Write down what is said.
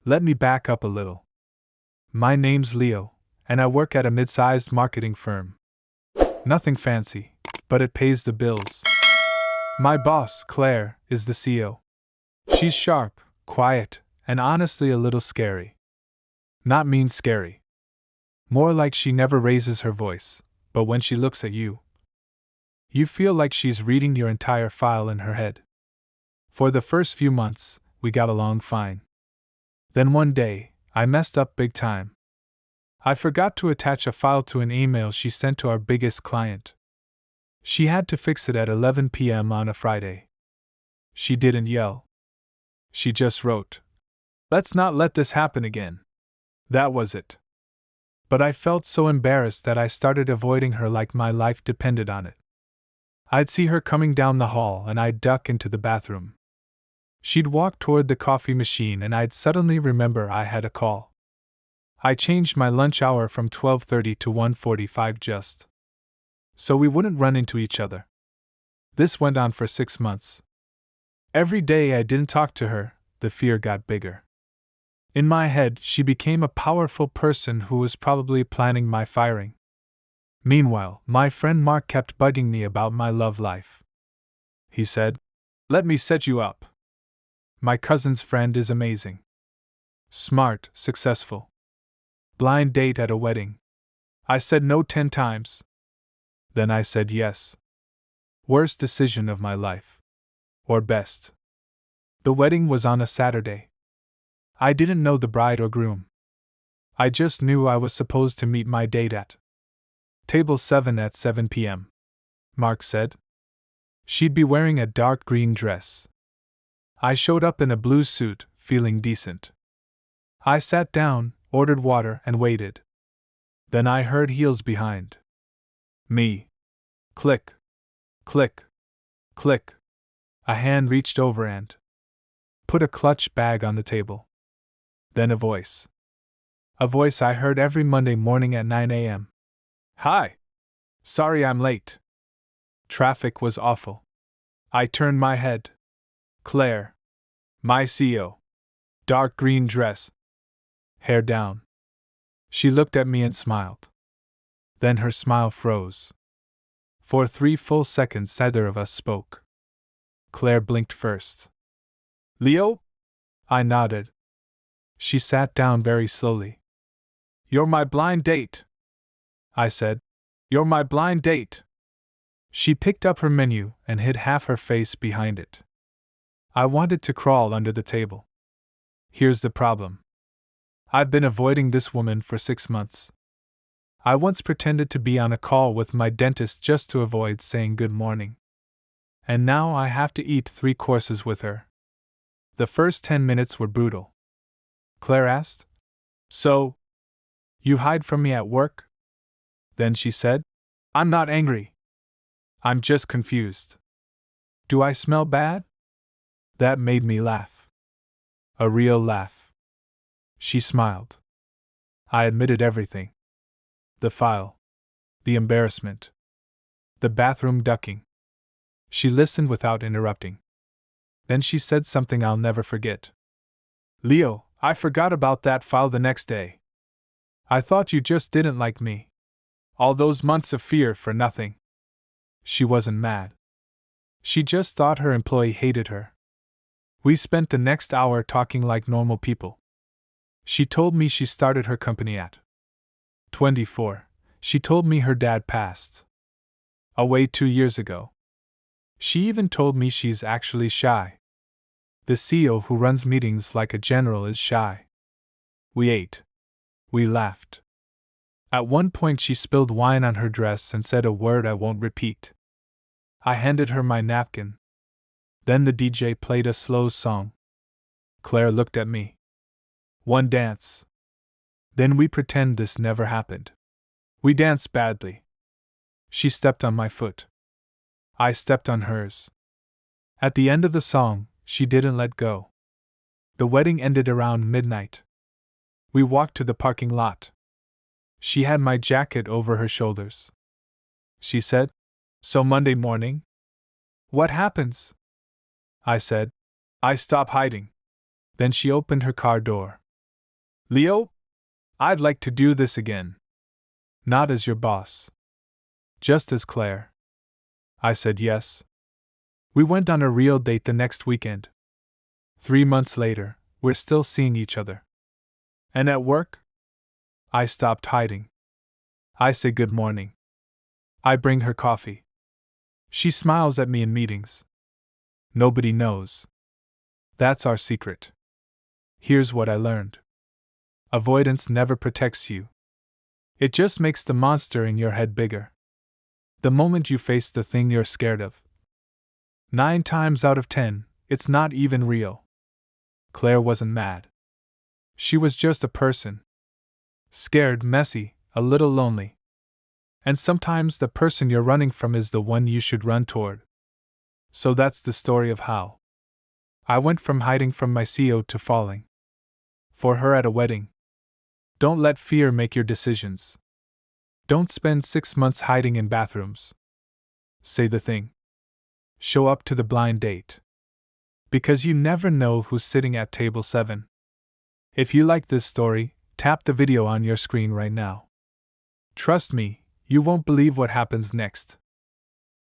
Let me back up a little. My name's Leo, and I work at a mid-sized marketing firm. Nothing fancy, but it pays the bills. My boss, Claire, is the CEO. She's sharp, quiet, and honestly a little scary. Not mean scary. More like she never raises her voice, but when she looks at you, you feel like she's reading your entire file in her head. For the first few months, we got along fine. Then one day, I messed up big time. I forgot to attach a file to an email she sent to our biggest client. She had to fix it at 11 p.m. on a Friday. She didn't yell. She just wrote, "Let's not let this happen again." That was it. But I felt so embarrassed that I started avoiding her like my life depended on it. I'd see her coming down the hall and I'd duck into the bathroom. She'd walk toward the coffee machine and I'd suddenly remember I had a call. I changed my lunch hour from 12:30 to 1:45 just so we wouldn't run into each other. This went on for 6 months. Every day I didn't talk to her, the fear got bigger. In my head, she became a powerful person who was probably planning my firing. Meanwhile, my friend Mark kept bugging me about my love life. He said, "Let me set you up. My cousin's friend is amazing. Smart, successful. Blind date at a wedding." I said no 10 times. Then I said yes. Worst decision of my life. Or best. The wedding was on a Saturday. I didn't know the bride or groom. I just knew I was supposed to meet my date at Table 7 at 7 p.m. Mark said. She'd be wearing a dark green dress. I showed up in a blue suit, feeling decent. I sat down, ordered water, and waited. Then I heard heels behind me. Click, click, click. A hand reached over and put a clutch bag on the table. Then a voice. A voice I heard every Monday morning at 9 a.m. "Hi. Sorry I'm late. Traffic was awful." I turned my head. Claire. My CEO. Dark green dress. Hair down. She looked at me and smiled. Then her smile froze. For 3 full seconds neither of us spoke. Claire blinked first. "Leo?" I nodded. She sat down very slowly. "You're my blind date," I said. "You're my blind date." She picked up her menu and hid half her face behind it. I wanted to crawl under the table. Here's the problem. I've been avoiding this woman for 6 months. I once pretended to be on a call with my dentist just to avoid saying good morning. And now I have to eat 3 courses with her. The first 10 minutes were brutal. Claire asked, "So, you hide from me at work?" Then she said, "I'm not angry. I'm just confused. Do I smell bad?" That made me laugh. A real laugh. She smiled. I admitted everything. The file. The embarrassment. The bathroom ducking. She listened without interrupting. Then she said something I'll never forget. "Leo, I forgot about that file the next day. I thought you just didn't like me. All those months of fear for nothing." She wasn't mad. She just thought her employee hated her. We spent the next hour talking like normal people. She told me she started her company at 24. She told me her dad passed away 2 years ago. She even told me she's actually shy. The CEO who runs meetings like a general is shy. We ate. We laughed. At one point she spilled wine on her dress and said a word I won't repeat. I handed her my napkin. Then the DJ played a slow song. Claire looked at me. "One dance. Then we pretend this never happened." We danced badly. She stepped on my foot. I stepped on hers. At the end of the song, she didn't let go. The wedding ended around midnight. We walked to the parking lot. She had my jacket over her shoulders. She said, "So Monday morning? What happens?" I said, "I stop hiding." Then she opened her car door. Leo, I'd like to do this again. Not as your boss. Just as Claire. I said yes. We went on a real date the next weekend. 3 months later, we're still seeing each other. And at work? I stopped hiding. I say good morning. I bring her coffee. She smiles at me in meetings. Nobody knows. That's our secret. Here's what I learned. Avoidance never protects you. It just makes the monster in your head bigger. The moment you face the thing you're scared of, 9 times out of 10, it's not even real. Claire wasn't mad. She was just a person. Scared, messy, a little lonely. And sometimes the person you're running from is the one you should run toward. So that's the story of how I went from hiding from my CEO to falling for her at a wedding. Don't let fear make your decisions. Don't spend 6 months hiding in bathrooms. Say the thing. Show up to the blind date. Because you never know who's sitting at table 7. If you like this story, tap the video on your screen right now. Trust me, you won't believe what happens next.